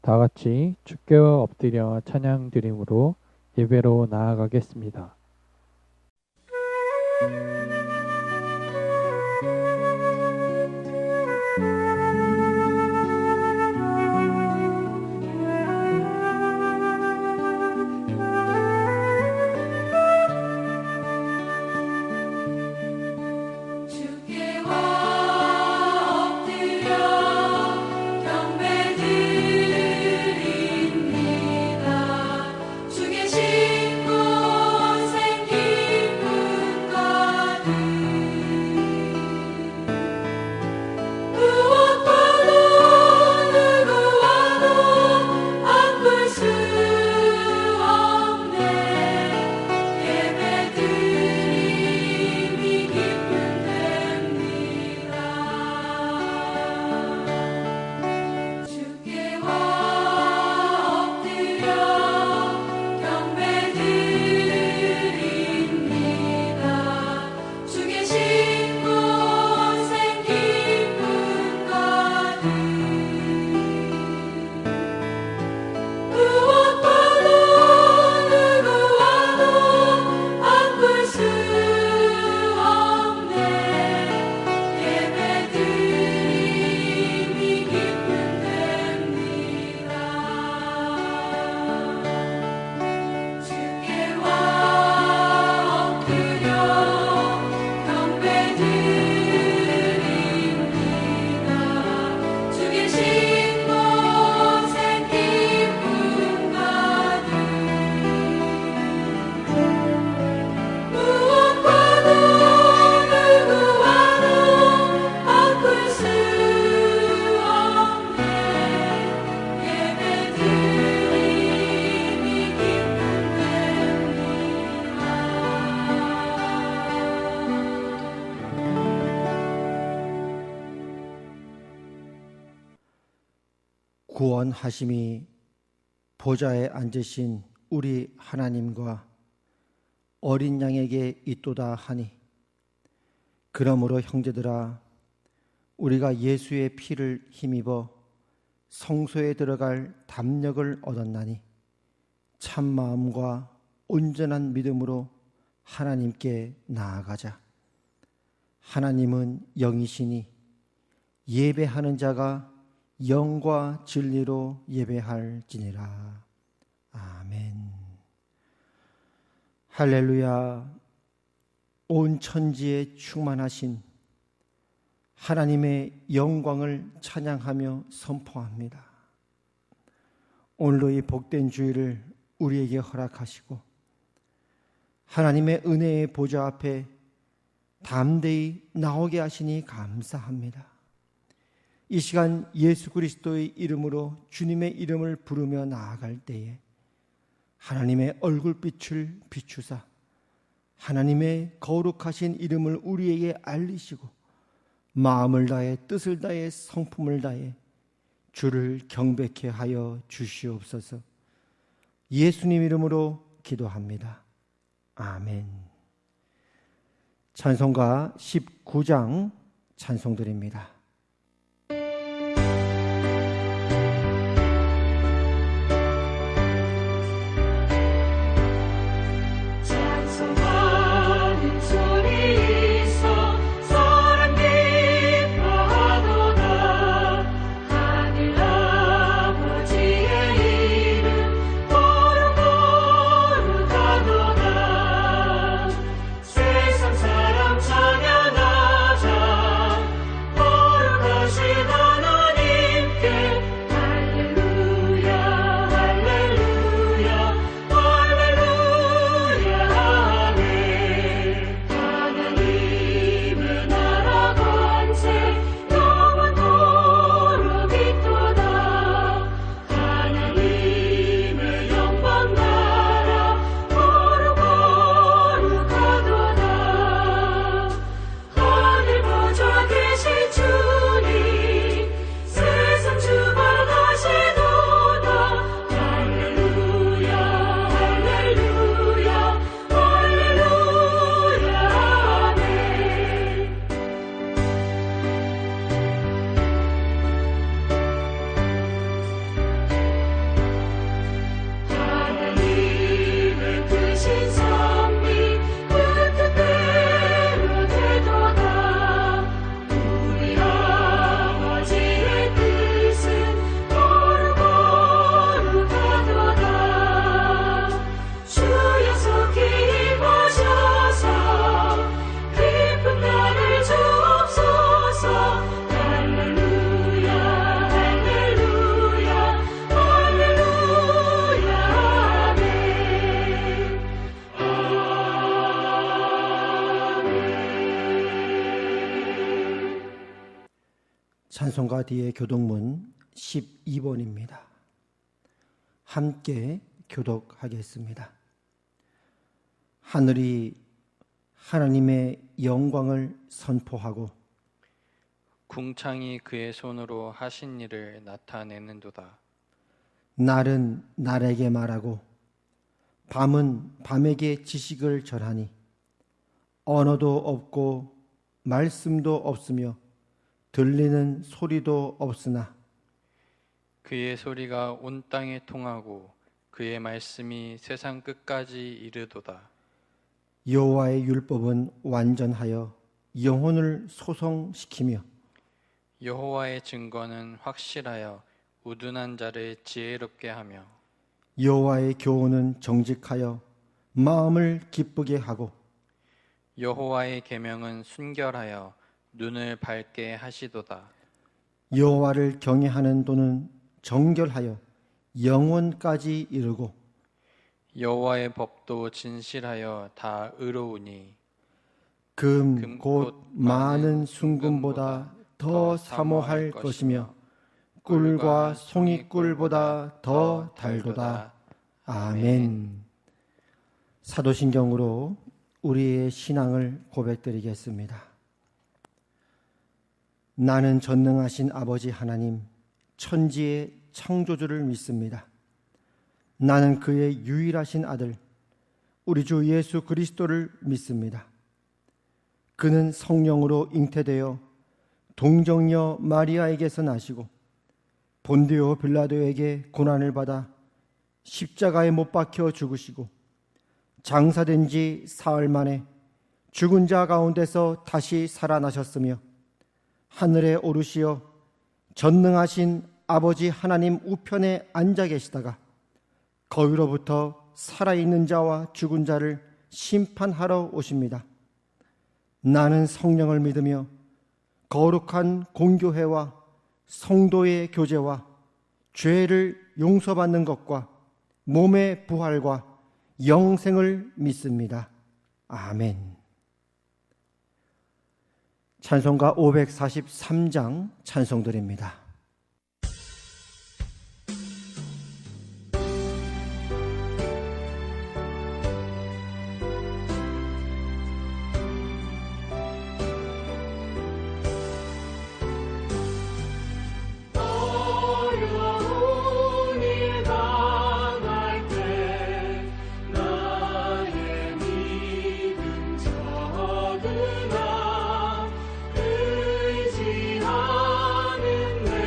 다 같이 주께 엎드려 찬양 드림으로 예배로 나아가겠습니다. 구원하심이 보좌에 앉으신 우리 하나님과 어린 양에게 있도다 하니, 그러므로 형제들아, 우리가 예수의 피를 힘입어 성소에 들어갈 담력을 얻었나니 참 마음과 온전한 믿음으로 하나님께 나아가자. 하나님은 영이시니 예배하는 자가 영과 진리로 예배할지니라. 아멘. 할렐루야. 온 천지에 충만하신 하나님의 영광을 찬양하며 선포합니다. 오늘로 이 복된 주일을 우리에게 허락하시고 하나님의 은혜의 보좌 앞에 담대히 나오게 하시니 감사합니다. 이 시간 예수 그리스도의 이름으로 주님의 이름을 부르며 나아갈 때에 하나님의 얼굴빛을 비추사 하나님의 거룩하신 이름을 우리에게 알리시고 마음을 다해 뜻을 다해 성품을 다해 주를 경배케 하여 주시옵소서. 예수님 이름으로 기도합니다. 아멘. 찬송가 19장 찬송드립니다. 세상 사람 찬양하자. 찬송가 뒤에 교독문 12번입니다. 함께 교독하겠습니다. 하늘이 하나님의 영광을 선포하고 궁창이 그의 손으로 하신 일을 나타내는도다. 날은 날에게 말하고 밤은 밤에게 지식을 전하니 언어도 없고 말씀도 없으며 들리는 소리도 없으나 그의 소리가 온 땅에 통하고 그의 말씀이 세상 끝까지 이르도다. 여호와의 율법은 완전하여 영혼을 소성시키며 여호와의 증거는 확실하여 우둔한 자를 지혜롭게 하며 여호와의 교훈은 정직하여 마음을 기쁘게 하고 여호와의 계명은 순결하여 눈을 밝게 하시도다. 여호와를 경외하는 도는 정결하여 영원까지 이르고 여호와의 법도 진실하여 다 의로우니 금 곧 많은 순금보다 더 사모할 것이며 꿀과 송이꿀보다 더 달도다. 아멘. 사도신경으로 우리의 신앙을 고백드리겠습니다. 나는 전능하신 아버지 하나님, 천지의 창조주를 믿습니다. 나는 그의 유일하신 아들, 우리 주 예수 그리스도를 믿습니다. 그는 성령으로 잉태되어 동정녀 마리아에게서 나시고 본디오 빌라도에게 고난을 받아 십자가에 못 박혀 죽으시고 장사된 지 사흘 만에 죽은 자 가운데서 다시 살아나셨으며 하늘에 오르시어 전능하신 아버지 하나님 우편에 앉아 계시다가 거기로부터 살아있는 자와 죽은 자를 심판하러 오십니다. 나는 성령을 믿으며 거룩한 공교회와 성도의 교제와 죄를 용서받는 것과 몸의 부활과 영생을 믿습니다. 아멘. 찬송가 543장 찬송드립니다. 의지하는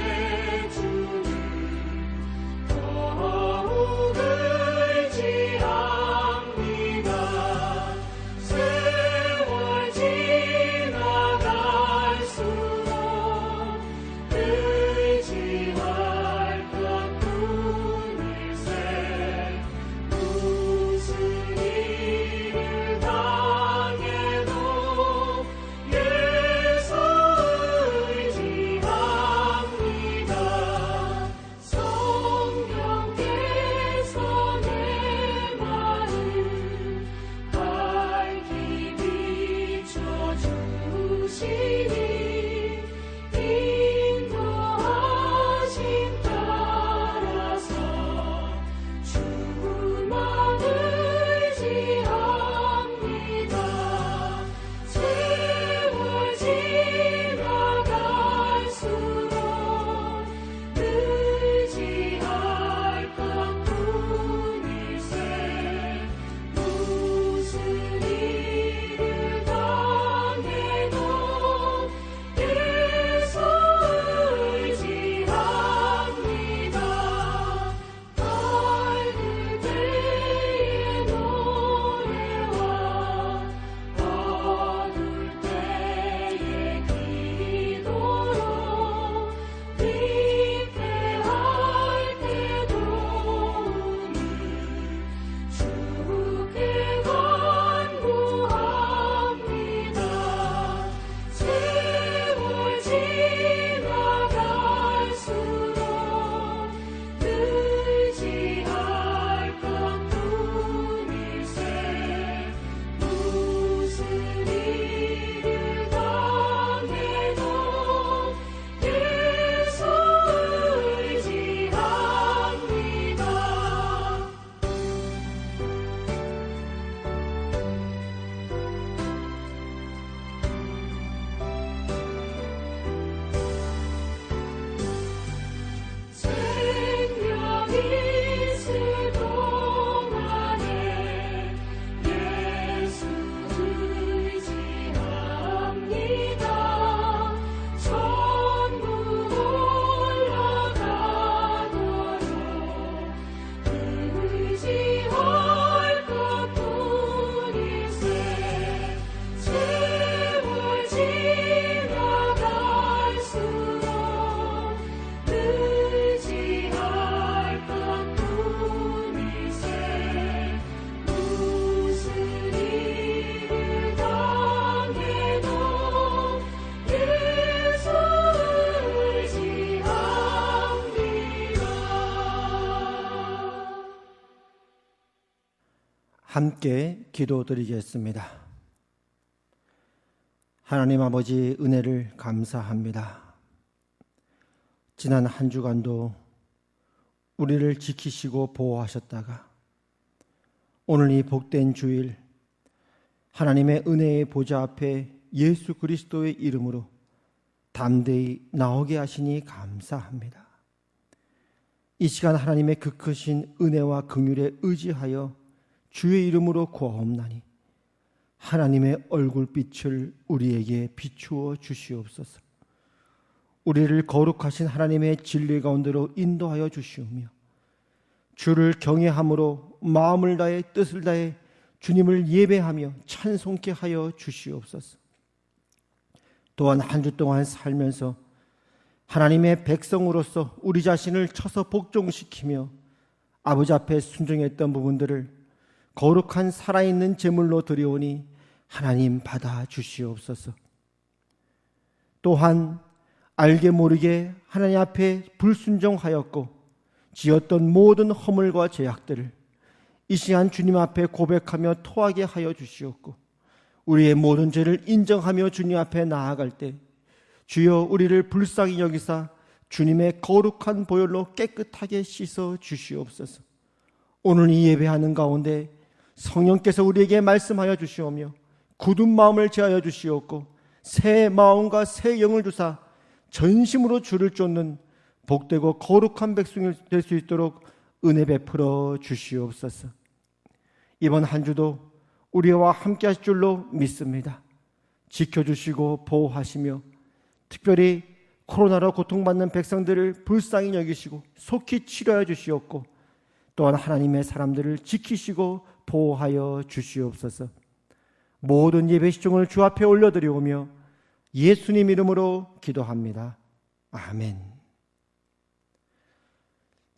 함께 기도드리겠습니다. 하나님 아버지, 은혜를 감사합니다. 지난 한 주간도 우리를 지키시고 보호하셨다가 오늘 이 복된 주일 하나님의 은혜의 보좌 앞에 예수 그리스도의 이름으로 담대히 나오게 하시니 감사합니다. 이 시간 하나님의 그 크신 은혜와 긍휼에 의지하여 주의 이름으로 구하옵나니 하나님의 얼굴빛을 우리에게 비추어 주시옵소서. 우리를 거룩하신 하나님의 진리 가운데로 인도하여 주시오며 주를 경외함으로 마음을 다해 뜻을 다해 주님을 예배하며 찬송케 하여 주시옵소서. 또한 한 주 동안 살면서 하나님의 백성으로서 우리 자신을 쳐서 복종시키며 아버지 앞에 순종했던 부분들을 거룩한 살아있는 제물로 드려오니 하나님 받아 주시옵소서. 또한 알게 모르게 하나님 앞에 불순종하였고 지었던 모든 허물과 죄악들을 이 시간 주님 앞에 고백하며 토하게 하여 주시옵고 우리의 모든 죄를 인정하며 주님 앞에 나아갈 때 주여 우리를 불쌍히 여기사 주님의 거룩한 보혈로 깨끗하게 씻어 주시옵소서. 오늘 이 예배하는 가운데 성령께서 우리에게 말씀하여 주시오며 굳은 마음을 제하여 주시옵고 새 마음과 새 영을 주사 전심으로 주를 쫓는 복되고 거룩한 백성이 될 수 있도록 은혜 베풀어 주시옵소서. 이번 한 주도 우리와 함께 하실 줄로 믿습니다. 지켜주시고 보호하시며 특별히 코로나로 고통받는 백성들을 불쌍히 여기시고 속히 치료하여 주시옵고 또한 하나님의 사람들을 지키시고 보호하여 주시옵소서. 모든 예배 시종을 주 앞에 올려드리오며 예수님 이름으로 기도합니다. 아멘.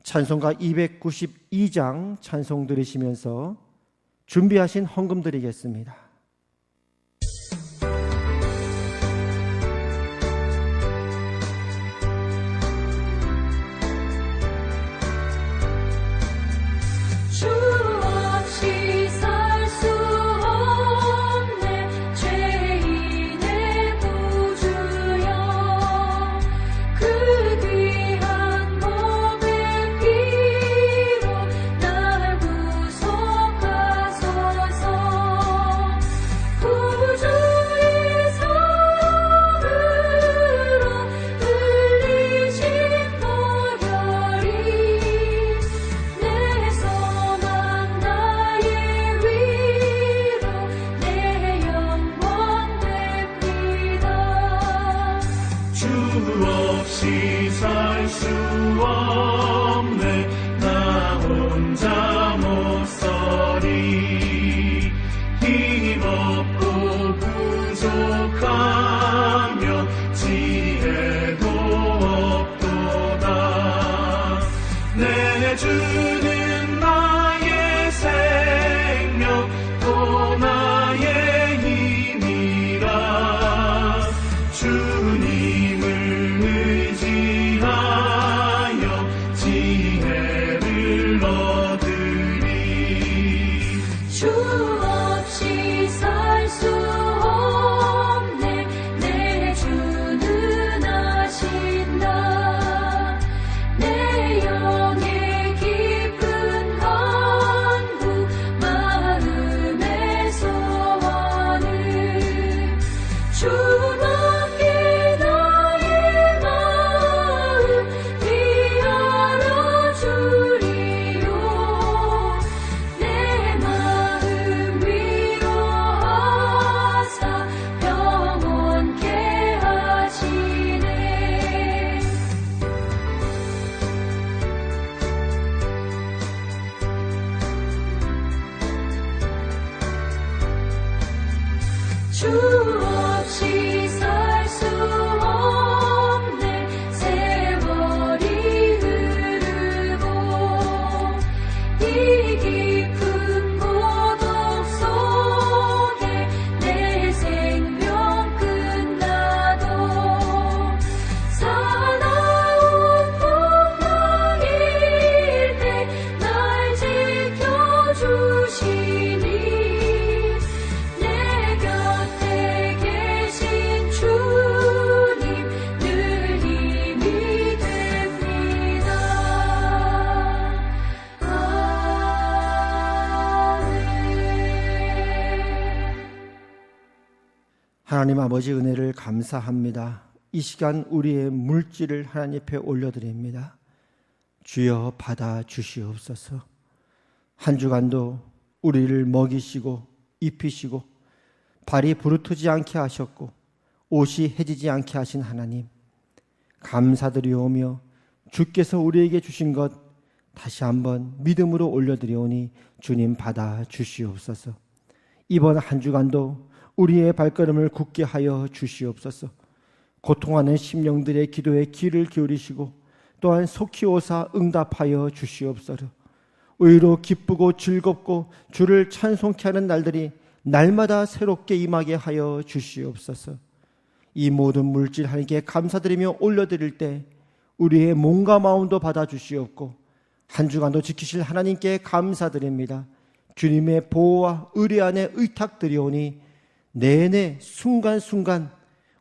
찬송가 292장 찬송 들으시면서 준비하신 헌금 드리겠습니다. 주 없이 살 수 없네 죄인의 구주여 그 귀한 몸의 피로 날 구속하소서 구주의 사랑으로 흘리신 보혈이 내 소망 나의 위로 내 영원 됩니다. 주 없이 살 수 없네 나 혼자 못 서리 힘없고 부족하며 지혜도 없도다 내 주는 나의 생명 또 나의 힘이라 주님을 의지하여 지혜를 얻으리 주 없이 살 수 없네 내 주는 아신다 내 영의 깊은 간구 마음의 소원을 주님께 나의 마음 비하여 주리요 내 마음 위로하사 평온케 하시네. 주 없이 살 수 없네 세월이 흐르고 이 깊은 고독 속에 내 생명 끝나도 사나운 풍랑일 때 날 지켜주시니 하나님 아버지 은혜를 감사합니다. 이 시간 우리의 물질을 하나님 앞에 올려드립니다. 주여 받아 주시옵소서. 한 주간도 우리를 먹이시고 입히시고 발이 부르트지 않게 하셨고 옷이 해지지 않게 하신 하나님, 감사드리오며 주께서 우리에게 주신 것 다시 한번 믿음으로 올려드리오니 주님 받아 주시옵소서. 이번 한 주간도 우리의 발걸음을 굳게 하여 주시옵소서. 고통하는 심령들의 기도에 귀를 기울이시고 또한 속히 오사 응답하여 주시옵소서. 의로 기쁘고 즐겁고 주를 찬송케 하는 날들이 날마다 새롭게 임하게 하여 주시옵소서. 이 모든 물질 하나님께 감사드리며 올려드릴 때 우리의 몸과 마음도 받아주시옵고 한 주간도 지키실 하나님께 감사드립니다. 주님의 보호와 의뢰 안에 의탁드리오니 내내 순간순간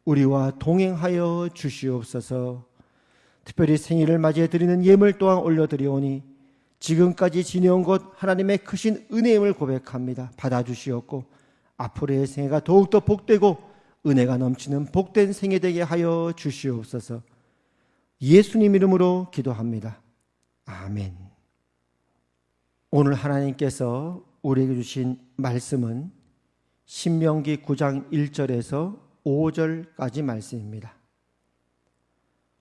우리와 동행하여 주시옵소서. 특별히 생일을 맞이해 드리는 예물 또한 올려드리오니 지금까지 지내온 것 하나님의 크신 은혜임을 고백합니다. 받아주시옵고 앞으로의 생애가 더욱더 복되고 은혜가 넘치는 복된 생애 되게 하여 주시옵소서. 예수님 이름으로 기도합니다. 아멘. 오늘 하나님께서 우리에게 주신 말씀은 신명기 9장 1절에서 5절까지 말씀입니다.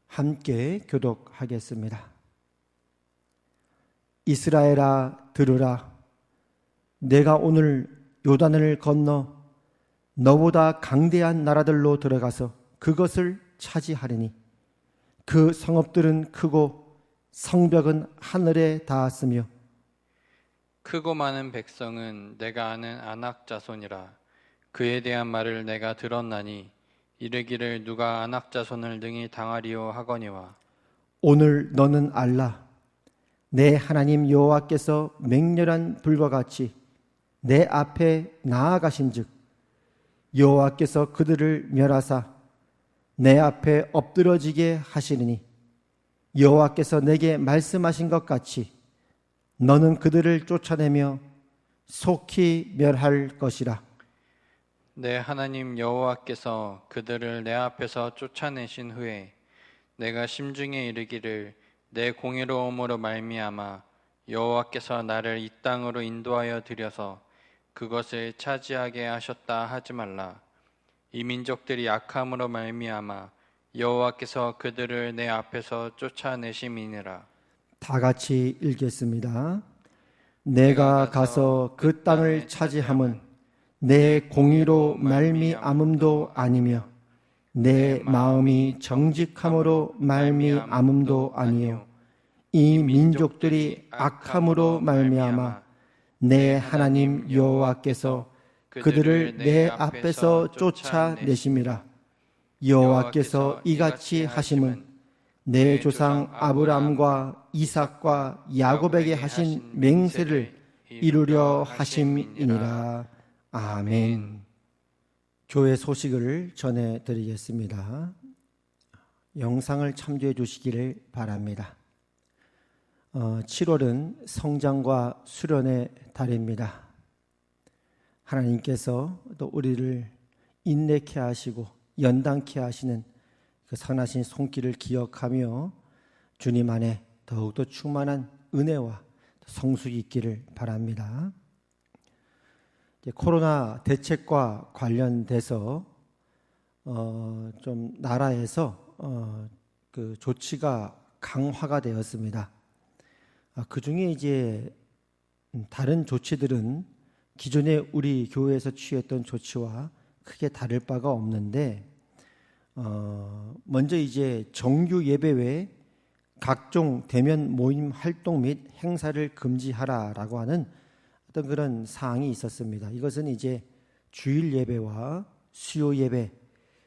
함께 교독하겠습니다. 이스라엘아 들으라. 내가 오늘 요단을 건너 너보다 강대한 나라들로 들어가서 그것을 차지하리니 그 성읍들은 크고 성벽은 하늘에 닿았으며 크고 많은 백성은 내가 아는 아낙 자손이라. 그에 대한 말을 내가 들었나니 이르기를 누가 아낙 자손을 능히 당하리요 하거니와. 오늘 너는 알라. 내 하나님 여호와께서 맹렬한 불과 같이 내 앞에 나아가신즉 여호와께서 그들을 멸하사 내 앞에 엎드러지게 하시리니 여호와께서 내게 말씀하신 것 같이 너는 그들을 쫓아내며 속히 멸할 것이라. 내 하나님 여호와께서 그들을 내 앞에서 쫓아내신 후에 내가 심중에 이르기를 내 공의로움으로 말미암아 여호와께서 나를 이 땅으로 인도하여 들여서 그것을 차지하게 하셨다 하지 말라. 이 민족들이 악함으로 말미암아 여호와께서 그들을 내 앞에서 쫓아내심이니라. 다 같이 읽겠습니다. 내가 가서 그 땅을 차지함은 내 공의로 말미암음도 아니며 내 마음이 정직함으로 말미암음도 아니요 이 민족들이 악함으로 말미암아 내 하나님 여호와께서 그들을 내 앞에서 쫓아내심이라. 여호와께서 이같이 하심은 내 조상 아브라함과 이삭과 야곱에게 하신 맹세를 이루려 하심이니라. 아멘. 교회 소식을 전해드리겠습니다. 영상을 참조해 주시기를 바랍니다. 7월은 성장과 수련의 달입니다. 하나님께서 또 우리를 인내케 하시고 연단케 하시는 그 선하신 손길을 기억하며 주님 안에 더욱더 충만한 은혜와 성숙이 있기를 바랍니다. 코로나 대책과 관련돼서 좀 나라에서 그 조치가 강화가 되었습니다. 그 중에 이제 다른 조치들은 기존에 우리 교회에서 취했던 조치와 크게 다를 바가 없는데, 먼저 이제 정규 예배 외에 각종 대면 모임 활동 및 행사를 금지하라라고 하는 어떤 그런 사항이 있었습니다. 이것은 이제 주일 예배와 수요 예배,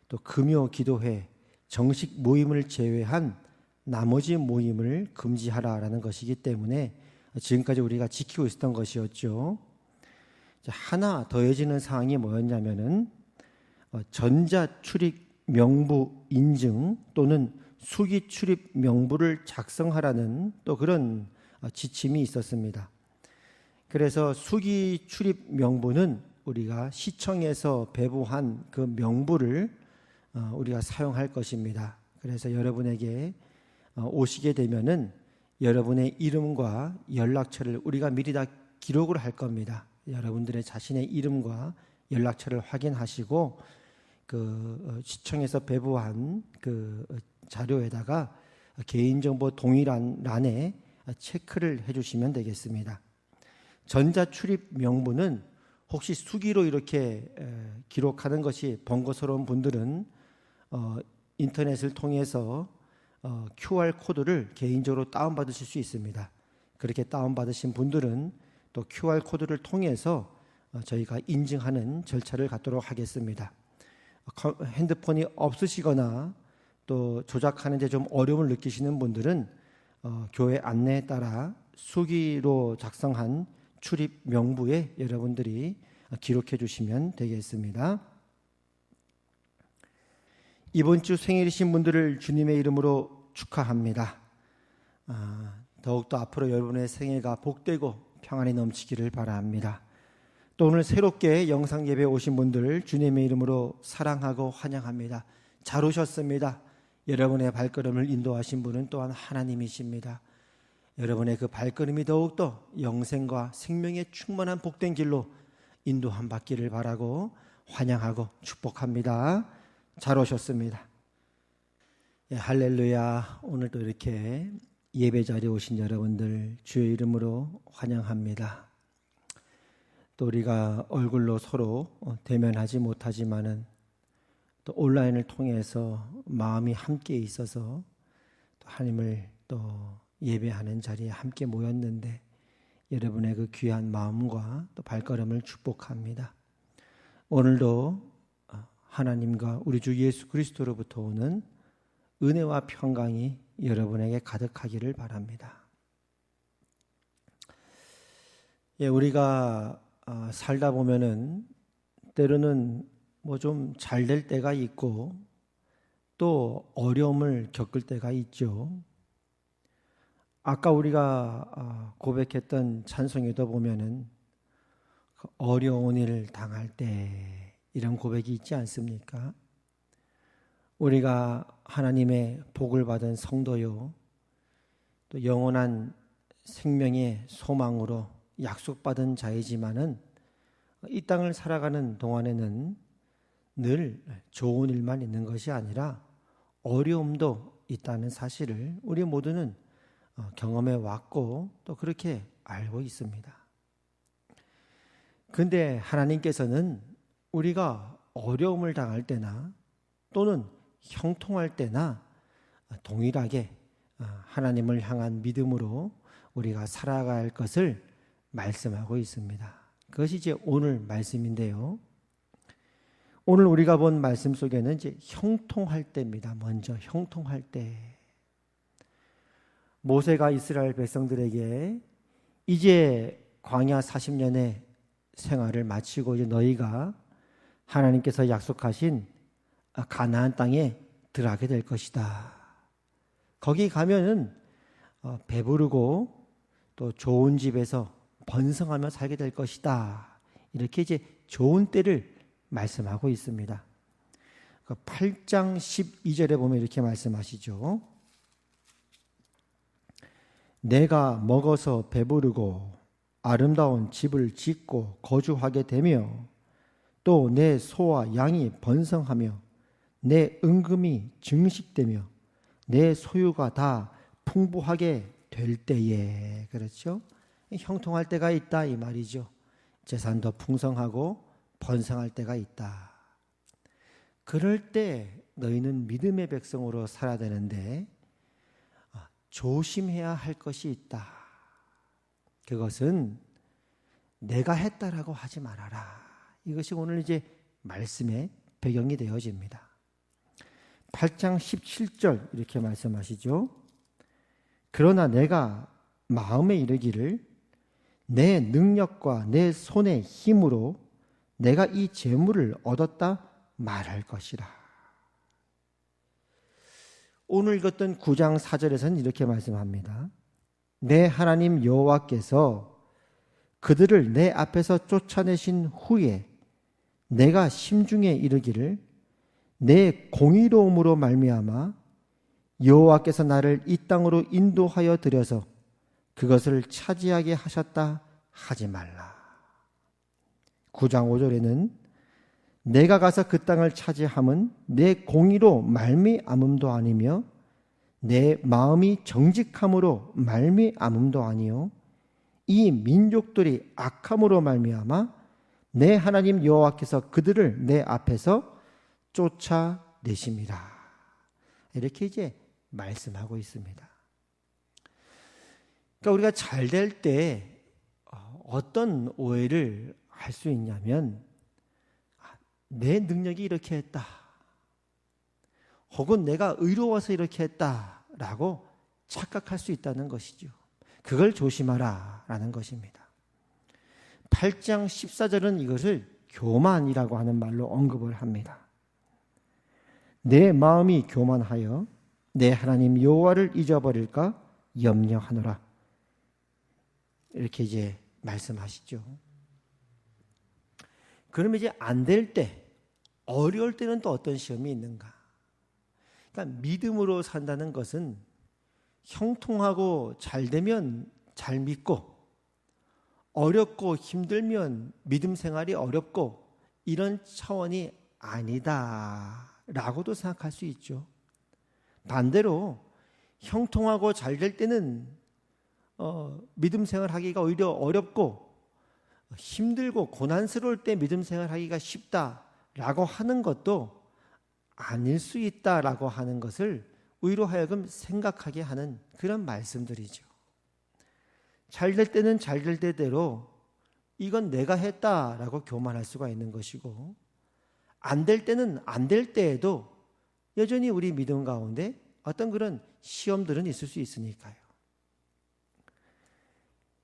또 금요 기도회, 정식 모임을 제외한 나머지 모임을 금지하라라는 것이기 때문에 지금까지 우리가 지키고 있었던 것이었죠. 하나 더해지는 사항이 뭐였냐면은 전자 출입 명부 인증 또는 수기 출입 명부를 작성하라는 또 그런 지침이 있었습니다. 그래서 수기 출입 명부는 우리가 시청에서 배부한 그 명부를 우리가 사용할 것입니다. 그래서 여러분에게 오시게 되면은 여러분의 이름과 연락처를 우리가 미리 다 기록을 할 겁니다. 여러분들의 자신의 이름과 연락처를 확인하시고 그 시청에서 배부한 그 자료에다가 개인정보 동일란에 체크를 해주시면 되겠습니다. 전자출입 명부는 혹시 수기로 이렇게 기록하는 것이 번거스러운 분들은 인터넷을 통해서 QR코드를 개인적으로 다운받으실 수 있습니다. 그렇게 다운받으신 분들은 또 QR코드를 통해서 저희가 인증하는 절차를 갖도록 하겠습니다. 핸드폰이 없으시거나 또 조작하는 데 좀 어려움을 느끼시는 분들은 교회 안내에 따라 수기로 작성한 출입 명부에 여러분들이 기록해 주시면 되겠습니다. 이번 주 생일이신 분들을 주님의 이름으로 축하합니다. 더욱더 앞으로 여러분의 생일가 복되고 평안이 넘치기를 바랍니다. 또 오늘 새롭게 영상 예배에 오신 분들 주님의 이름으로 사랑하고 환영합니다. 잘 오셨습니다. 여러분의 발걸음을 인도하신 분은 또한 하나님이십니다. 여러분의 그 발걸음이 더욱더 영생과 생명의 충만한 복된 길로 인도함 받기를 바라고 환영하고 축복합니다. 잘 오셨습니다. 할렐루야. 오늘도 이렇게 예배 자리에 오신 여러분들 주의 이름으로 환영합니다. 또 우리가 얼굴로 서로 대면하지 못하지만은 또 온라인을 통해서 마음이 함께 있어서 또 하나님을 또 예배하는 자리에 함께 모였는데 여러분의 그 귀한 마음과 또 발걸음을 축복합니다. 오늘도 하나님과 우리 주 예수 그리스도로부터 오는 은혜와 평강이 여러분에게 가득하기를 바랍니다. 우리가 살다 보면은 때로는 뭐 좀 잘 될 때가 있고 또 어려움을 겪을 때가 있죠. 아까 우리가 고백했던 찬송에도 보면은 어려운 일을 당할 때 이런 고백이 있지 않습니까? 우리가 하나님의 복을 받은 성도요, 또 영원한 생명의 소망으로 약속받은 자이지만은 이 땅을 살아가는 동안에는 늘 좋은 일만 있는 것이 아니라 어려움도 있다는 사실을 우리 모두는 경험해 왔고 또 그렇게 알고 있습니다. 그런데 하나님께서는 우리가 어려움을 당할 때나 또는 형통할 때나 동일하게 하나님을 향한 믿음으로 우리가 살아갈 것을 말씀하고 있습니다. 그것이 이제 오늘 말씀인데요. 오늘 우리가 본 말씀 속에는 이제 형통할 때입니다. 먼저 형통할 때. 모세가 이스라엘 백성들에게 이제 광야 40년의 생활을 마치고 이제 너희가 하나님께서 약속하신 가나안 땅에 들어가게 될 것이다. 거기 가면은 배부르고 또 좋은 집에서 번성하며 살게 될 것이다. 이렇게 이제 좋은 때를 말씀하고 있습니다. 8장 12절에 보면 이렇게 말씀하시죠. 내가 먹어서 배부르고 아름다운 집을 짓고 거주하게 되며 또 내 소와 양이 번성하며 내 은금이 증식되며 내 소유가 다 풍부하게 될 때에, 그렇죠? 형통할 때가 있다 이 말이죠. 재산도 풍성하고 번성할 때가 있다. 그럴 때 너희는 믿음의 백성으로 살아야 되는데 조심해야 할 것이 있다. 그것은 내가 했다라고 하지 말아라. 이것이 오늘 이제 말씀의 배경이 되어집니다. 8장 17절 이렇게 말씀하시죠. 그러나 내가 마음에 이르기를 내 능력과 내 손의 힘으로 내가 이 재물을 얻었다 말할 것이라. 오늘 읽었던 9장 4절에서는 이렇게 말씀합니다. 내 하나님 여호와께서 그들을 내 앞에서 쫓아내신 후에 내가 심중에 이르기를 내 공의로움으로 말미암아 여호와께서 나를 이 땅으로 인도하여 들여서 그것을 차지하게 하셨다 하지 말라. 9장 5절에는 내가 가서 그 땅을 차지함은 내 공의로 말미암음도 아니며 내 마음이 정직함으로 말미암음도 아니요 이 민족들이 악함으로 말미암아 내 하나님 여호와께서 그들을 내 앞에서 쫓아내심이라. 이렇게 이제 말씀하고 있습니다. 그러니까 우리가 잘 될 때 어떤 오해를 할 수 있냐면 내 능력이 이렇게 했다. 혹은 내가 의로워서 이렇게 했다라고 착각할 수 있다는 것이죠. 그걸 조심하라 라는 것입니다. 8장 14절은 이것을 교만이라고 하는 말로 언급을 합니다. 내 마음이 교만하여 내 하나님 여호와를 잊어버릴까 염려하노라. 이렇게 이제 말씀하시죠. 그러면 이제 안 될 때, 어려울 때는 또 어떤 시험이 있는가? 그러니까 믿음으로 산다는 것은 형통하고 잘 되면 잘 믿고, 어렵고 힘들면 믿음 생활이 어렵고 이런 차원이 아니다라고도 생각할 수 있죠. 반대로 형통하고 잘 될 때는 믿음 생활하기가 오히려 어렵고 힘들고 고난스러울 때 믿음 생활하기가 쉽다라고 하는 것도 아닐 수 있다라고 하는 것을 우리로 하여금 생각하게 하는 그런 말씀들이죠. 잘 될 때는 잘 될 때대로 이건 내가 했다라고 교만할 수가 있는 것이고, 안 될 때는 안 될 때에도 여전히 우리 믿음 가운데 어떤 그런 시험들은 있을 수 있으니까요.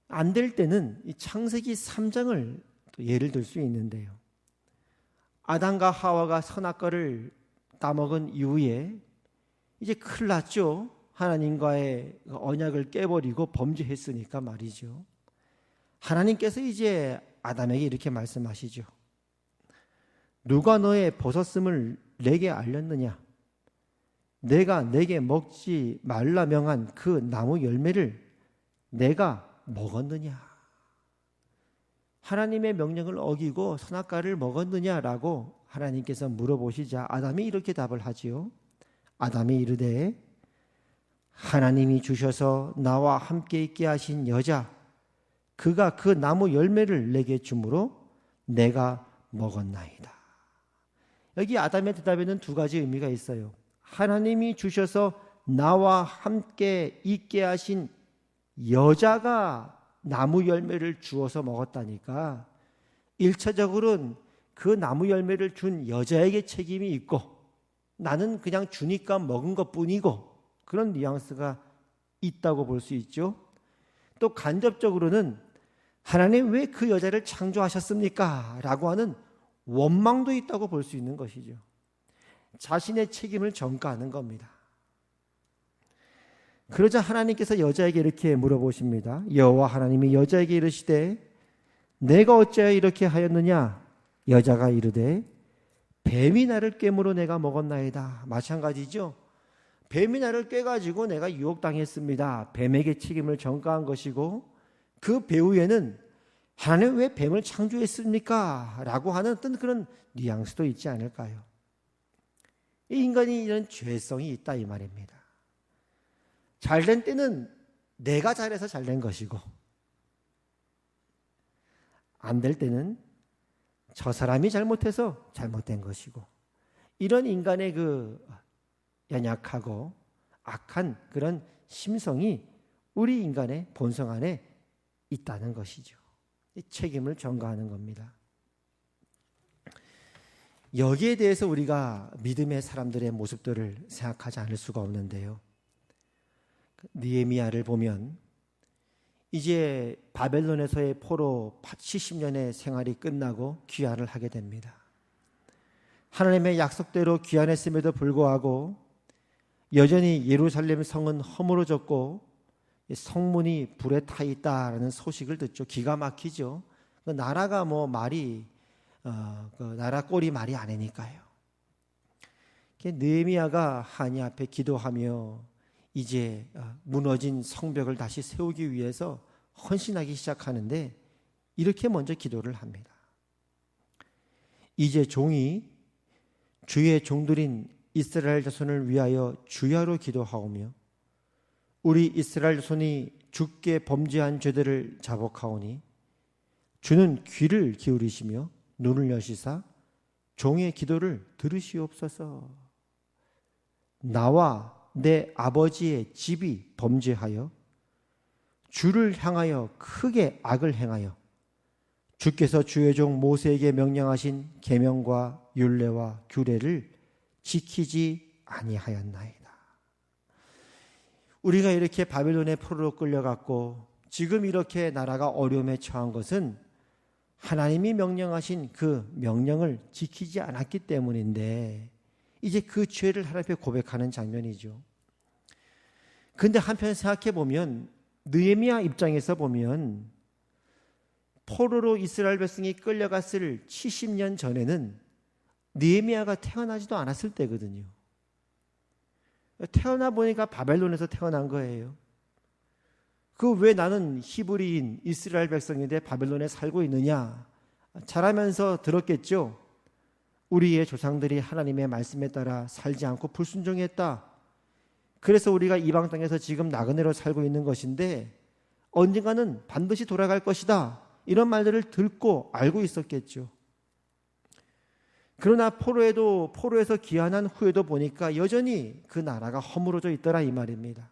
안 될 때는 이 창세기 3장을 또 예를 들 수 있는데요. 아담과 하와가 선악과를 따먹은 이후에 이제 큰일 났죠. 하나님과의 언약을 깨버리고 범죄했으니까 말이죠. 하나님께서 이제 아담에게 이렇게 말씀하시죠. 누가 너의 벗었음을 내게 알렸느냐? 내가 내게 먹지 말라 명한 그 나무 열매를 내가 먹었느냐? 하나님의 명령을 어기고 선악과를 먹었느냐라고 하나님께서 물어보시자 아담이 이렇게 답을 하지요. 아담이 이르되 하나님이 주셔서 나와 함께 있게 하신 여자 그가 그 나무 열매를 내게 주므로 내가 먹었나이다. 여기 아담의 대답에는 두 가지 의미가 있어요. 하나님이 주셔서 나와 함께 있게 하신 여자가 나무 열매를 주어서 먹었다니까 1차적으로는 그 나무 열매를 준 여자에게 책임이 있고 나는 그냥 주니까 먹은 것뿐이고 그런 뉘앙스가 있다고 볼 수 있죠. 또 간접적으로는 하나님 왜 그 여자를 창조하셨습니까? 라고 하는 원망도 있다고 볼 수 있는 것이죠. 자신의 책임을 전가하는 겁니다. 그러자 하나님께서 여자에게 이렇게 물어보십니다. 여호와 하나님이 여자에게 이르시되 내가 어찌하여 이렇게 하였느냐? 여자가 이르되 뱀이 나를 꿰므로 내가 먹었나이다. 마찬가지죠. 뱀이 나를 꿰가지고 내가 유혹당했습니다. 뱀에게 책임을 전가한 것이고 그 배후에는 하나님 왜 뱀을 창조했습니까? 라고 하는 어떤 그런 뉘앙스도 있지 않을까요? 이 인간이 이런 죄성이 있다 이 말입니다. 잘된 때는 내가 잘해서 잘된 것이고 안 될 때는 저 사람이 잘못해서 잘못된 것이고 이런 인간의 그 연약하고 악한 그런 심성이 우리 인간의 본성 안에 있다는 것이죠. 이 책임을 전가하는 겁니다. 여기에 대해서 우리가 믿음의 사람들의 모습들을 생각하지 않을 수가 없는데요. 느헤미야를 보면 이제 바벨론에서의 포로 70년의 생활이 끝나고 귀환을 하게 됩니다. 하나님의 약속대로 귀환했음에도 불구하고 여전히 예루살렘 성은 허물어졌고 성문이 불에 타 있다라는 소식을 듣죠. 기가 막히죠. 나라가 말이 그 나라 꼴이 말이 아니니까요. 느헤미야가 하나님 앞에 기도하며 이제 무너진 성벽을 다시 세우기 위해서 헌신하기 시작하는데 이렇게 먼저 기도를 합니다. 이제 종이 주의 종들인 이스라엘 자손을 위하여 주야로 기도하오며 우리 이스라엘 자손이 주께 범죄한 죄들을 자복하오니 주는 귀를 기울이시며 눈을 여시사 종의 기도를 들으시옵소서. 나와 내 아버지의 집이 범죄하여 주를 향하여 크게 악을 행하여 주께서 주의 종 모세에게 명령하신 계명과 율례와 규례를 지키지 아니하였나이다. 우리가 이렇게 바벨론의 포로로 끌려갔고 지금 이렇게 나라가 어려움에 처한 것은 하나님이 명령하신 그 명령을 지키지 않았기 때문인데 이제 그 죄를 하나님 앞에 고백하는 장면이죠. 그런데 한편 생각해 보면 느헤미야 입장에서 보면 포로로 이스라엘 백성이 끌려갔을 70년 전에는 느헤미야가 태어나지도 않았을 때거든요. 태어나 보니까 바벨론에서 태어난 거예요. 그 왜 나는 히브리인 이스라엘 백성인데 바벨론에 살고 있느냐? 자라면서 들었겠죠. 우리의 조상들이 하나님의 말씀에 따라 살지 않고 불순종했다. 그래서 우리가 이방 땅에서 지금 나그네로 살고 있는 것인데 언젠가는 반드시 돌아갈 것이다. 이런 말들을 듣고 알고 있었겠죠. 그러나 포로에서 귀환한 후에도 보니까 여전히 그 나라가 허물어져 있더라 이 말입니다.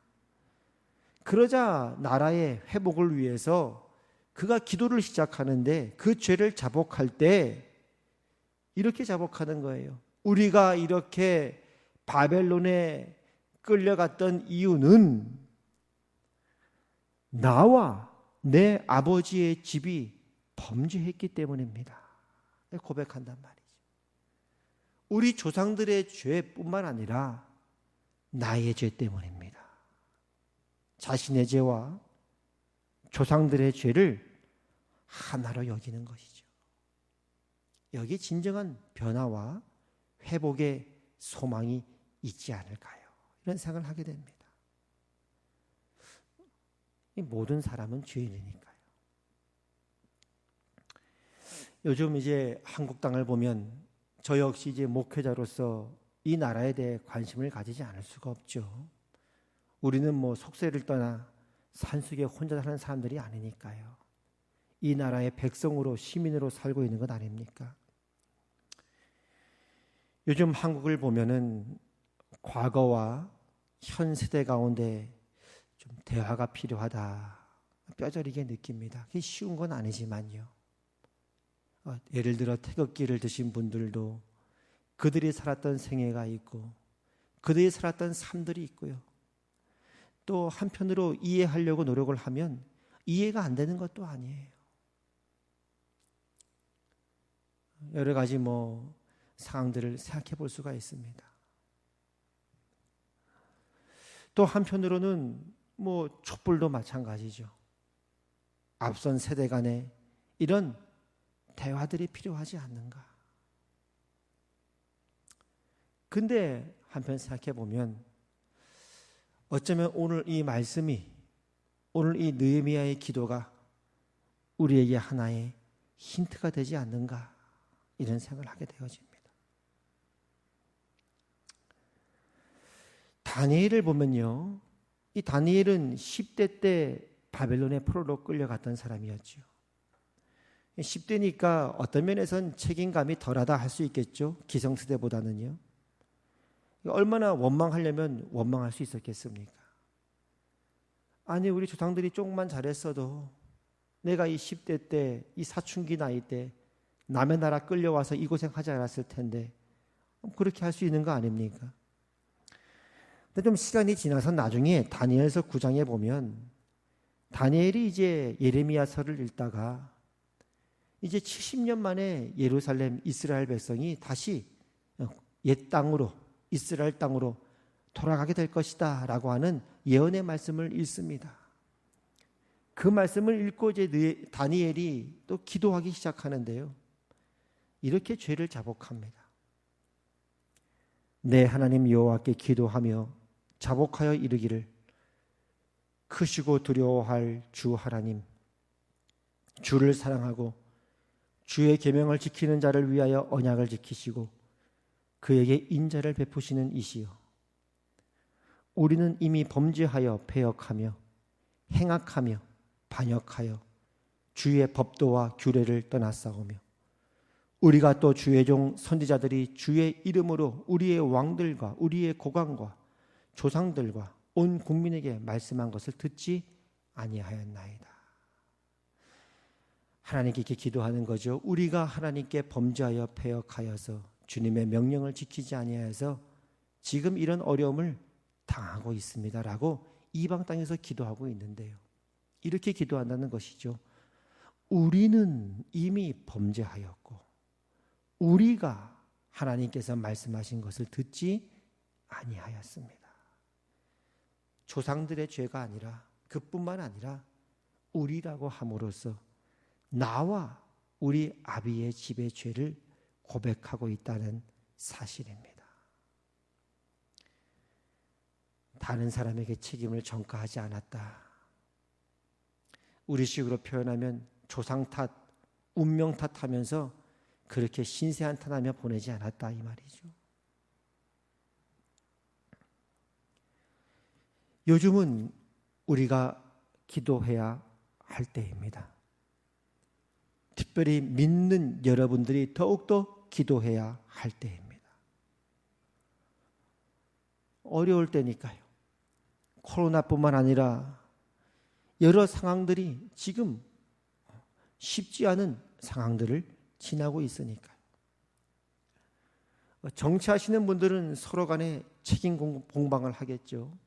그러자 나라의 회복을 위해서 그가 기도를 시작하는데 그 죄를 자복할 때 이렇게 자복하는 거예요. 우리가 이렇게 바벨론에 끌려갔던 이유는 나와 내 아버지의 집이 범죄했기 때문입니다. 고백한단 말이죠. 우리 조상들의 죄뿐만 아니라 나의 죄 때문입니다. 자신의 죄와 조상들의 죄를 하나로 여기는 것이죠. 여기에 진정한 변화와 회복의 소망이 있지 않을까요? 이런 생각을 하게 됩니다. 이 모든 사람은 죄인이니까요. 요즘 이제 한국 땅을 보면 저 역시 이제 목회자로서 이 나라에 대해 관심을 가지지 않을 수가 없죠. 우리는 뭐 속세를 떠나 산속에 혼자 사는 사람들이 아니니까요. 이 나라의 백성으로 시민으로 살고 있는 것 아닙니까? 요즘 한국을 보면은 과거와 현 세대 가운데 좀 대화가 필요하다 뼈저리게 느낍니다. 그게 쉬운 건 아니지만요. 예를 들어 태극기를 드신 분들도 그들이 살았던 생애가 있고 그들이 살았던 삶들이 있고요. 또 한편으로 이해하려고 노력을 하면 이해가 안 되는 것도 아니에요. 여러 가지 상황들을 생각해 볼 수가 있습니다. 또 한편으로는 촛불도 마찬가지죠. 앞선 세대 간에 이런 대화들이 필요하지 않는가. 근데 한편 생각해 보면 어쩌면 오늘 이 말씀이, 오늘 이 느헤미야의 기도가 우리에게 하나의 힌트가 되지 않는가, 이런 생각을 하게 되어집니다. 다니엘을 보면요, 이 다니엘은 10대 때 바벨론의 포로로 끌려갔던 사람이었죠. 10대니까 어떤 면에선 책임감이 덜하다 할 수 있겠죠. 기성세대보다는요. 얼마나 원망하려면 원망할 수 있었겠습니까? 아니, 우리 조상들이 조금만 잘했어도 내가 이 10대 때, 이 사춘기 나이 때 남의 나라 끌려와서 이 고생하지 않았을 텐데 그렇게 할 수 있는 거 아닙니까? 근데 좀 시간이 지나서 나중에 다니엘서 9장에 보면 다니엘이 이제 예레미야서를 읽다가 이제 70년 만에 예루살렘 이스라엘 백성이 다시 옛 땅으로, 이스라엘 땅으로 돌아가게 될 것이다 라고 하는 예언의 말씀을 읽습니다. 그 말씀을 읽고 이제 다니엘이 또 기도하기 시작하는데요. 이렇게 죄를 자복합니다. 내 하나님 여호와께 기도하며 자복하여 이르기를 크시고 두려워할 주 하나님, 주를 사랑하고 주의 계명을 지키는 자를 위하여 언약을 지키시고 그에게 인자를 베푸시는 이시여, 우리는 이미 범죄하여 패역하며 행악하며 반역하여 주의 법도와 규례를 떠났사오며 우리가 또 주의 종 선지자들이 주의 이름으로 우리의 왕들과 우리의 고관과 조상들과 온 국민에게 말씀한 것을 듣지 아니하였나이다. 하나님께 이렇게 기도하는 거죠. 우리가 하나님께 범죄하여 패역하여서 주님의 명령을 지키지 아니하여서 지금 이런 어려움을 당하고 있습니다라고 이방 땅에서 기도하고 있는데요. 이렇게 기도한다는 것이죠. 우리는 이미 범죄하였고 우리가 하나님께서 말씀하신 것을 듣지 아니하였습니다. 조상들의 죄가 아니라 그뿐만 아니라 우리라고 함으로써 나와 우리 아비의 집의 죄를 고백하고 있다는 사실입니다. 다른 사람에게 책임을 전가하지 않았다. 우리식으로 표현하면 조상 탓, 운명 탓하면서 그렇게 신세 한탄하며 보내지 않았다 이 말이죠. 요즘은 우리가 기도해야 할 때입니다. 특별히 믿는 여러분들이 더욱더 기도해야 할 때입니다. 어려울 때니까요. 코로나뿐만 아니라 여러 상황들이 지금 쉽지 않은 상황들을 지나고 있으니까요. 정치하시는 분들은 서로 간에 책임 공방을 하겠죠.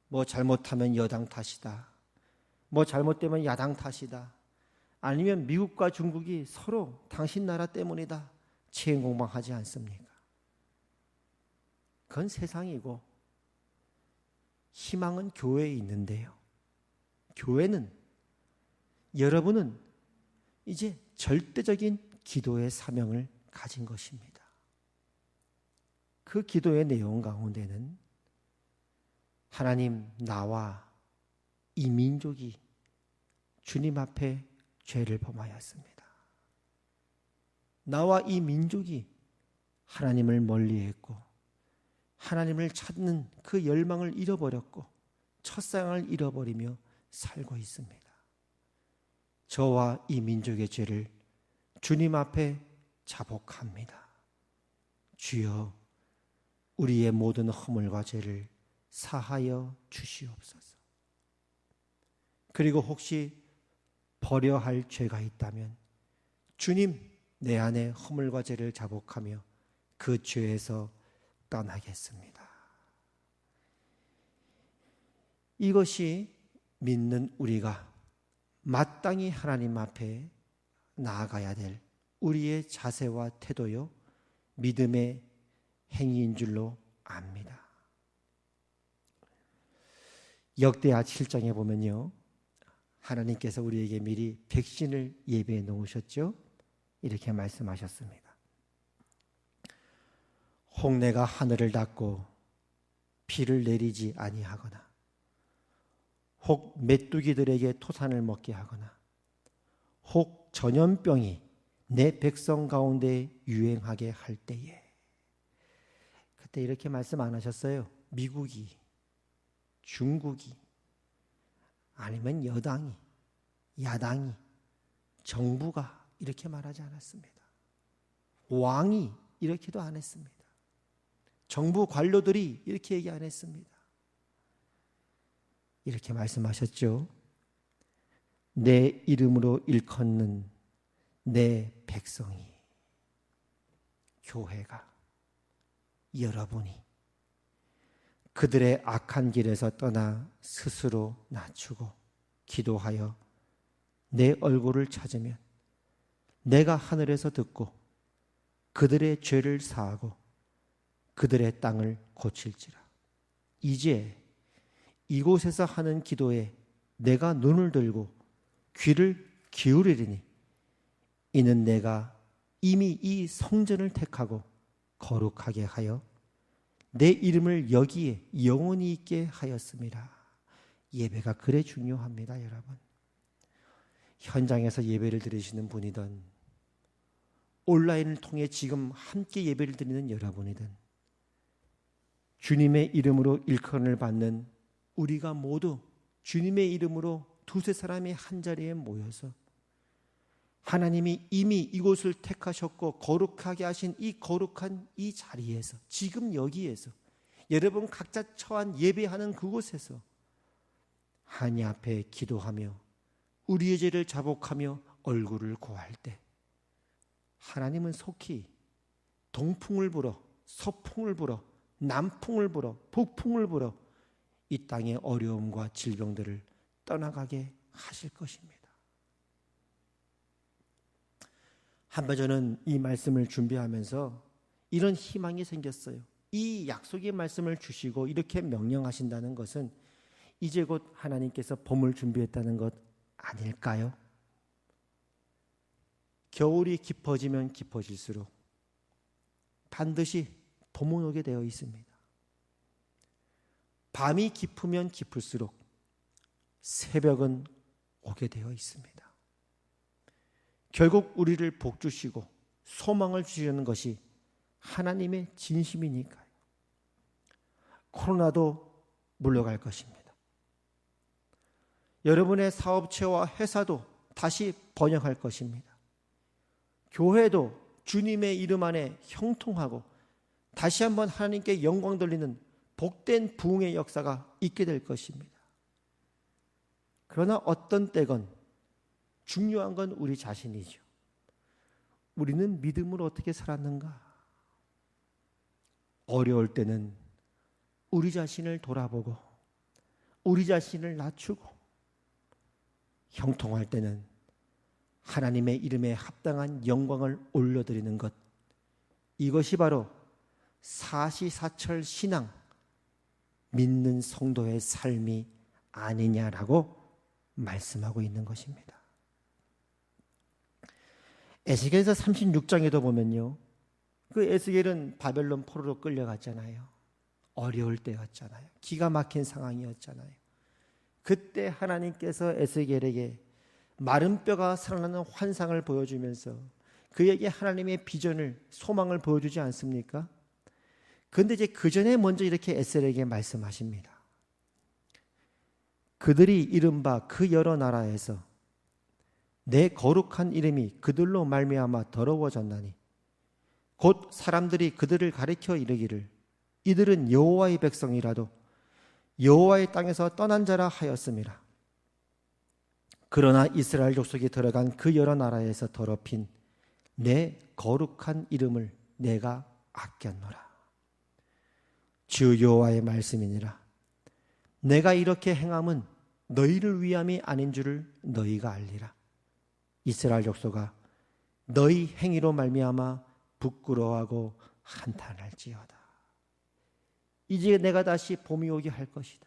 뭐 잘못하면 여당 탓이다. 뭐 잘못되면 야당 탓이다. 아니면 미국과 중국이 서로 당신 나라 때문이다. 책임 공방하지 않습니까? 그건 세상이고 희망은 교회에 있는데요. 교회는 여러분은 이제 절대적인 기도의 사명을 가진 것입니다. 그 기도의 내용 가운데는 하나님, 나와 이 민족이 주님 앞에 죄를 범하였습니다. 나와 이 민족이 하나님을 멀리했고 하나님을 찾는 그 열망을 잃어버렸고 첫사랑을 잃어버리며 살고 있습니다. 저와 이 민족의 죄를 주님 앞에 자복합니다. 주여, 우리의 모든 허물과 죄를 사하여 주시옵소서. 그리고 혹시 버려야 할 죄가 있다면 주님, 내 안에 허물과 죄를 자복하며 그 죄에서 떠나겠습니다. 이것이 믿는 우리가 마땅히 하나님 앞에 나아가야 될 우리의 자세와 태도요, 믿음의 행위인 줄로 압니다. 역대하 7장에 보면요, 하나님께서 우리에게 미리 백신을 예비해 놓으셨죠. 이렇게 말씀하셨습니다. 홍내가 하늘을 닫고 비를 내리지 아니하거나 혹 메뚜기들에게 토산을 먹게 하거나 혹 전염병이 내 백성 가운데 유행하게 할 때에, 그때 이렇게 말씀 안 하셨어요. 미국이, 중국이, 아니면 여당이, 야당이, 정부가 이렇게 말하지 않았습니다. 왕이 이렇게도 안 했습니다. 정부 관료들이 이렇게 얘기 안 했습니다. 이렇게 말씀하셨죠. 내 이름으로 일컫는 내 백성이, 교회가, 여러분이 그들의 악한 길에서 떠나 스스로 낮추고 기도하여 내 얼굴을 찾으면 내가 하늘에서 듣고 그들의 죄를 사하고 그들의 땅을 고칠지라. 이제 이곳에서 하는 기도에 내가 눈을 들고 귀를 기울이리니 이는 내가 이미 이 성전을 택하고 거룩하게 하여 내 이름을 여기에 영원히 있게 하였습니다. 예배가 그래 중요합니다, 여러분. 현장에서 예배를 드리시는 분이든 온라인을 통해 지금 함께 예배를 드리는 여러분이든 주님의 이름으로 일컬음을 받는 우리가 모두 주님의 이름으로 두세 사람이 한자리에 모여서 하나님이 이미 이곳을 택하셨고 거룩하게 하신 이 거룩한 이 자리에서, 지금 여기에서, 여러분 각자 처한 예배하는 그곳에서 하나님 앞에 기도하며 우리의 죄를 자복하며 얼굴을 고할 때 하나님은 속히 동풍을 불어 서풍을 불어 남풍을 불어 북풍을 불어 이 땅의 어려움과 질병들을 떠나가게 하실 것입니다. 한번 저는 이 말씀을 준비하면서 이런 희망이 생겼어요. 이 약속의 말씀을 주시고 이렇게 명령하신다는 것은 이제 곧 하나님께서 봄을 준비했다는 것 아닐까요? 겨울이 깊어지면 깊어질수록 반드시 봄은 오게 되어 있습니다. 밤이 깊으면 깊을수록 새벽은 오게 되어 있습니다. 결국 우리를 복주시고 소망을 주시는 것이 하나님의 진심이니까요. 코로나도 물러갈 것입니다. 여러분의 사업체와 회사도 다시 번영할 것입니다. 교회도 주님의 이름 안에 형통하고 다시 한번 하나님께 영광 돌리는 복된 부흥의 역사가 있게 될 것입니다. 그러나 어떤 때건 중요한 건 우리 자신이죠. 우리는 믿음으로 어떻게 살았는가? 어려울 때는 우리 자신을 돌아보고 우리 자신을 낮추고, 형통할 때는 하나님의 이름에 합당한 영광을 올려드리는 것, 이것이 바로 사시사철 신앙, 믿는 성도의 삶이 아니냐라고 말씀하고 있는 것입니다. 에스겔서 36장에도 보면요, 그 에스겔은 바벨론 포로로 끌려갔잖아요. 어려울 때였잖아요. 기가 막힌 상황이었잖아요. 그때 하나님께서 에스겔에게 마른 뼈가 살아나는 환상을 보여주면서 그에게 하나님의 비전을, 소망을 보여주지 않습니까? 그런데 이제 그 전에 먼저 이렇게 에스겔에게 말씀하십니다. 그들이 이른바 그 여러 나라에서 내 거룩한 이름이 그들로 말미암아 더러워졌나니 곧 사람들이 그들을 가리켜 이르기를 이들은 여호와의 백성이라도 여호와의 땅에서 떠난 자라 하였음이라. 그러나 이스라엘 족속이 들어간 그 여러 나라에서 더럽힌 내 거룩한 이름을 내가 아꼈노라. 주 여호와의 말씀이니라. 내가 이렇게 행함은 너희를 위함이 아닌 줄을 너희가 알리라. 이스라엘 족속아, 너희 행위로 말미암아 부끄러워하고 한탄할지어다. 이제 내가 다시 봄이 오게 할 것이다.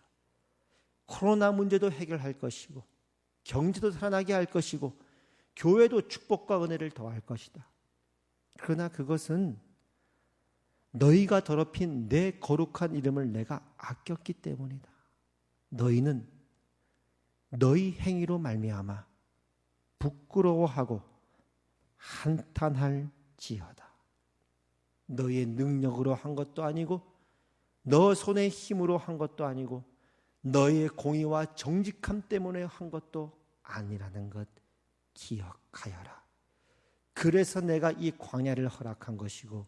코로나 문제도 해결할 것이고 경제도 살아나게 할 것이고 교회도 축복과 은혜를 더할 것이다. 그러나 그것은 너희가 더럽힌 내 거룩한 이름을 내가 아꼈기 때문이다. 너희는 너희 행위로 말미암아 부끄러워하고 한탄할지어다. 너희의 능력으로 한 것도 아니고 너 손의 힘으로 한 것도 아니고 너희의 공의와 정직함 때문에 한 것도 아니라는 것 기억하여라. 그래서 내가 이 광야를 허락한 것이고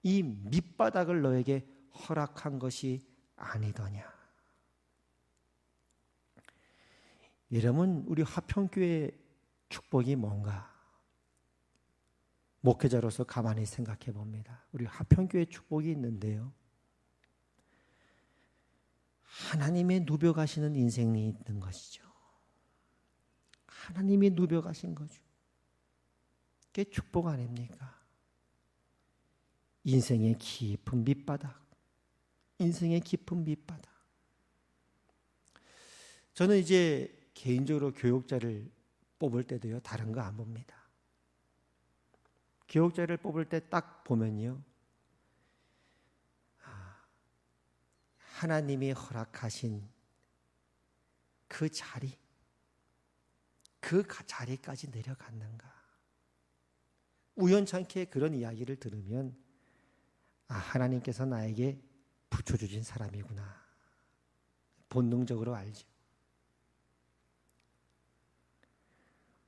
이 밑바닥을 너에게 허락한 것이 아니더냐. 여러분, 우리 화평교회의 축복이 뭔가 목회자로서 가만히 생각해 봅니다. 우리 화평교회 축복이 있는데요, 하나님의 누벼가시는 인생이 있는 것이죠. 하나님이 누벼가신 거죠. 그게 축복 아닙니까? 인생의 깊은 밑바닥, 인생의 깊은 밑바닥. 저는 이제 개인적으로 교육자를 뽑을 때도요, 다른 거 안 봅니다. 교육자를 뽑을 때 딱 보면요, 하나님이 허락하신 그 자리, 그 자리까지 내려갔는가. 우연찮게 그런 이야기를 들으면 하나님께서 나에게 붙여주신 사람이구나. 본능적으로 알죠.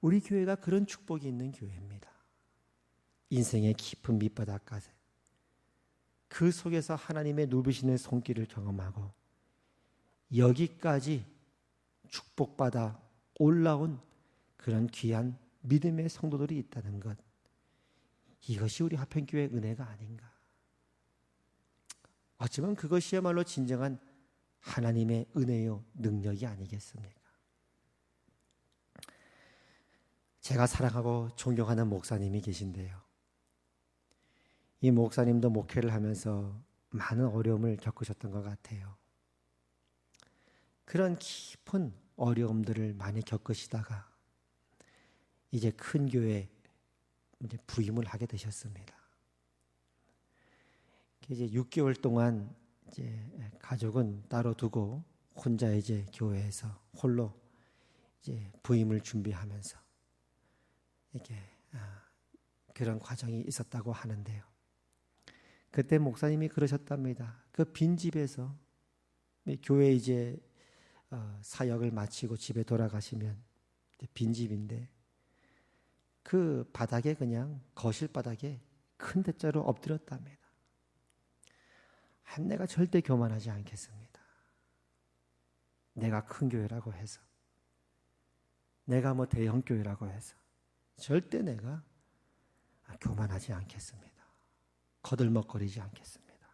우리 교회가 그런 축복이 있는 교회입니다. 인생의 깊은 밑바닥까지 그 속에서 하나님의 누비시는 손길을 경험하고 여기까지 축복받아 올라온 그런 귀한 믿음의 성도들이 있다는 것, 이것이 우리 화평교회의 은혜가 아닌가. 어쩌면 그것이야말로 진정한 하나님의 은혜요 능력이 아니겠습니까? 제가 사랑하고 존경하는 목사님이 계신데요, 이 목사님도 목회를 하면서 많은 어려움을 겪으셨던 것 같아요. 그런 깊은 어려움들을 많이 겪으시다가 이제 큰 교회에 이제 부임을 하게 되셨습니다. 이제 6개월 동안 이제 가족은 따로 두고 혼자 이제 교회에서 홀로 이제 부임을 준비하면서 이렇게 그런 과정이 있었다고 하는데요. 그때 목사님이 그러셨답니다. 그 빈집에서 교회 이제 사역을 마치고 집에 돌아가시면 빈집인데 그 바닥에 그냥 거실 바닥에 큰 대자로 엎드렸답니다. 내가 절대 교만하지 않겠습니다. 내가 큰 교회라고 해서, 내가 뭐 대형 교회라고 해서 절대 내가 교만하지 않겠습니다. 거들먹거리지 않겠습니다.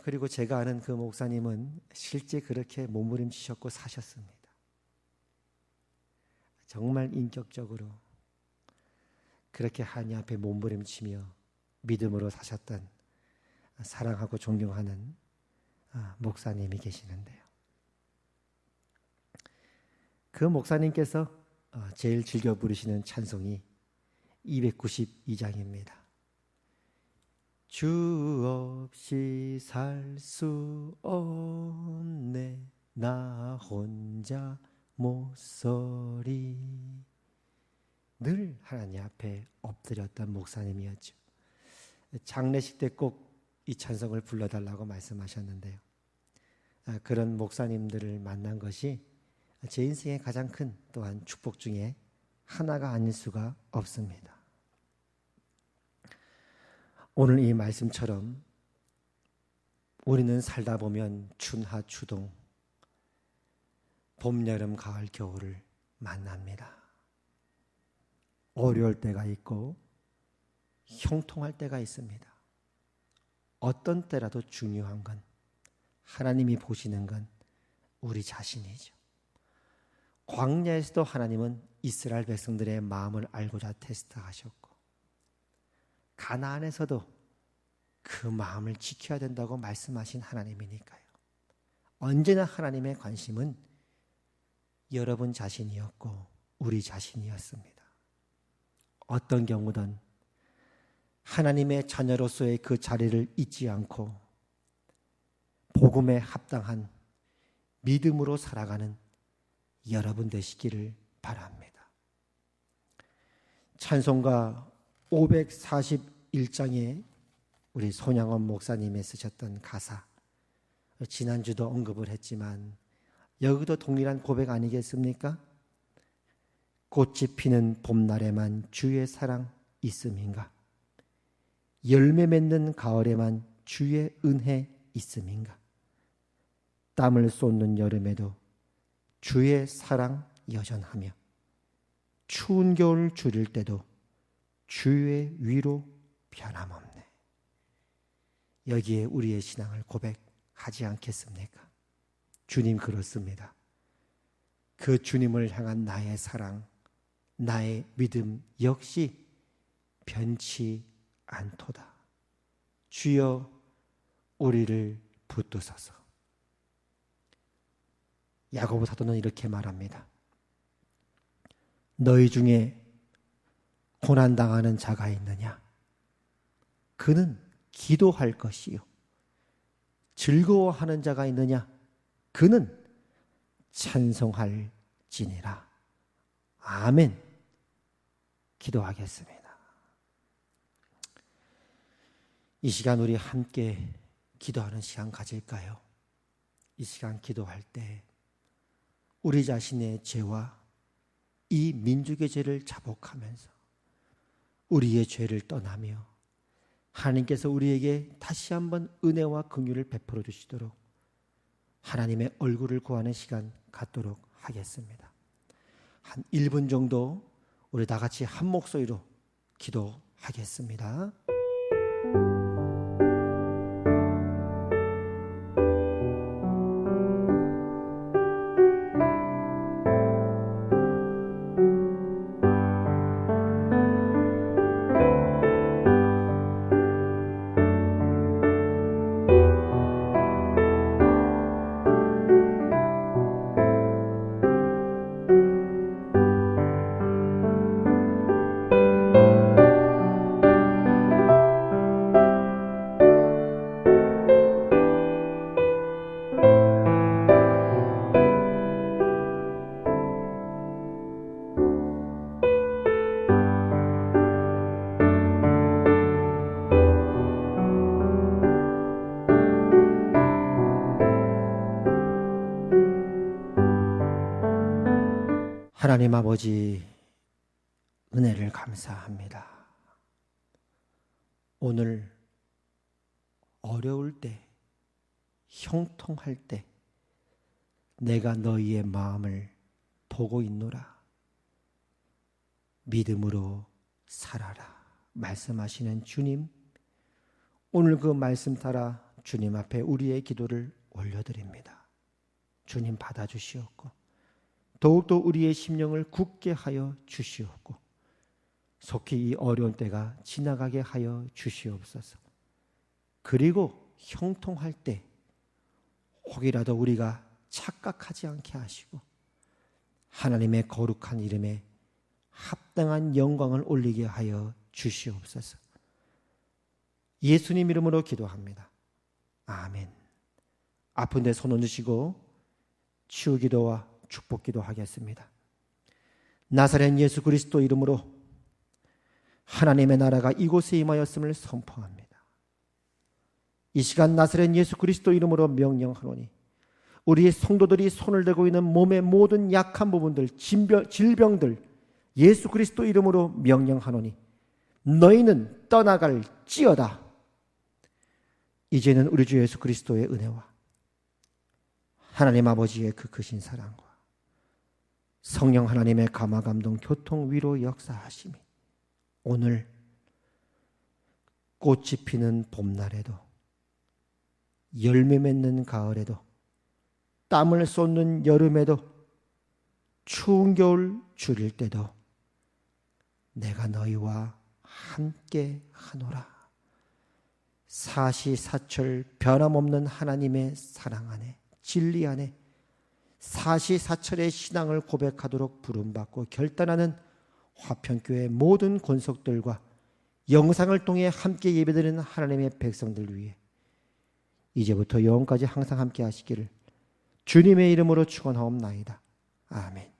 그리고 제가 아는 그 목사님은 실제 그렇게 몸부림치셨고 사셨습니다. 정말 인격적으로 그렇게 하나님 앞에 몸부림치며 믿음으로 사셨던 사랑하고 존경하는 목사님이 계시는데요. 그 목사님께서 제일 즐겨 부르시는 찬송이 292장입니다. 주 없이 살 수 없네 나 혼자 모서리. 늘 하나님 앞에 엎드렸던 목사님이었죠. 장례식 때 꼭 이 찬송을 불러달라고 말씀하셨는데요. 그런 목사님들을 만난 것이 제 인생의 가장 큰 또한 축복 중에 하나가 아닐 수가 없습니다. 오늘 이 말씀처럼 우리는 살다 보면 춘하 추동, 봄, 여름, 가을, 겨울을 만납니다. 어려울 때가 있고 형통할 때가 있습니다. 어떤 때라도 중요한 건, 하나님이 보시는 건 우리 자신이죠. 광야에서도 하나님은 이스라엘 백성들의 마음을 알고자 테스트하셨고, 가나안에서도 그 마음을 지켜야 된다고 말씀하신 하나님이니까요. 언제나 하나님의 관심은 여러분 자신이었고 우리 자신이었습니다. 어떤 경우든 하나님의 자녀로서의 그 자리를 잊지 않고 복음에 합당한 믿음으로 살아가는 여러분 되시기를 바랍니다. 찬송가 541장에 우리 손양원 목사님이 쓰셨던 가사, 지난주도 언급을 했지만 여기도 동일한 고백 아니겠습니까? 꽃이 피는 봄날에만 주의 사랑 있음인가? 열매 맺는 가을에만 주의 은혜 있음인가? 땀을 쏟는 여름에도 주의 사랑 여전하며 추운 겨울 줄일 때도 주의 위로 변함없네. 여기에 우리의 신앙을 고백하지 않겠습니까? 주님 그렇습니다. 그 주님을 향한 나의 사랑, 나의 믿음 역시 변치 않도다. 주여 우리를 붙드소서. 야고보 사도는 이렇게 말합니다. 너희 중에 고난당하는 자가 있느냐? 그는 기도할 것이요. 즐거워하는 자가 있느냐? 그는 찬송할지니라. 아멘. 기도하겠습니다. 이 시간 우리 함께 기도하는 시간 가질까요? 이 시간 기도할 때 우리 자신의 죄와 이 민족의 죄를 자복하면서 우리의 죄를 떠나며 하나님께서 우리에게 다시 한번 은혜와 긍휼을 베풀어 주시도록 하나님의 얼굴을 구하는 시간 갖도록 하겠습니다. 한 1분 정도 우리 다 같이 한 목소리로 기도하겠습니다. 하나님 아버지, 은혜를 감사합니다. 오늘 어려울 때, 형통할 때 내가 너희의 마음을 보고 있노라. 믿음으로 살아라 말씀하시는 주님, 오늘 그 말씀 따라 주님 앞에 우리의 기도를 올려드립니다. 주님 받아주시옵고 더욱더 우리의 심령을 굳게 하여 주시옵고 속히 이 어려운 때가 지나가게 하여 주시옵소서. 그리고 형통할 때 혹이라도 우리가 착각하지 않게 하시고 하나님의 거룩한 이름에 합당한 영광을 올리게 하여 주시옵소서. 예수님 이름으로 기도합니다. 아멘. 아픈 데 손 얹으시고 치유기도와 축복기도 하겠습니다. 나사렛 예수 그리스도 이름으로 하나님의 나라가 이곳에 임하였음을 선포합니다. 이 시간 나사렛 예수 그리스도 이름으로 명령하노니 우리의 성도들이 손을 대고 있는 몸의 모든 약한 부분들, 질병들 예수 그리스도 이름으로 명령하노니 너희는 떠나갈지어다. 이제는 우리 주 예수 그리스도의 은혜와 하나님 아버지의 그 크신 사랑과 성령 하나님의 감화 감동 교통 위로 역사하심이 오늘 꽃이 피는 봄날에도 열매 맺는 가을에도 땀을 쏟는 여름에도 추운 겨울 줄일 때도 내가 너희와 함께 하노라. 사시사철 변함없는 하나님의 사랑 안에 진리 안에 사시사철의 신앙을 고백하도록 부름받고 결단하는 화평교회 모든 권속들과 영상을 통해 함께 예배드리는 하나님의 백성들 위해 이제부터 영원까지 항상 함께 하시기를 주님의 이름으로 축원하옵나이다. 아멘.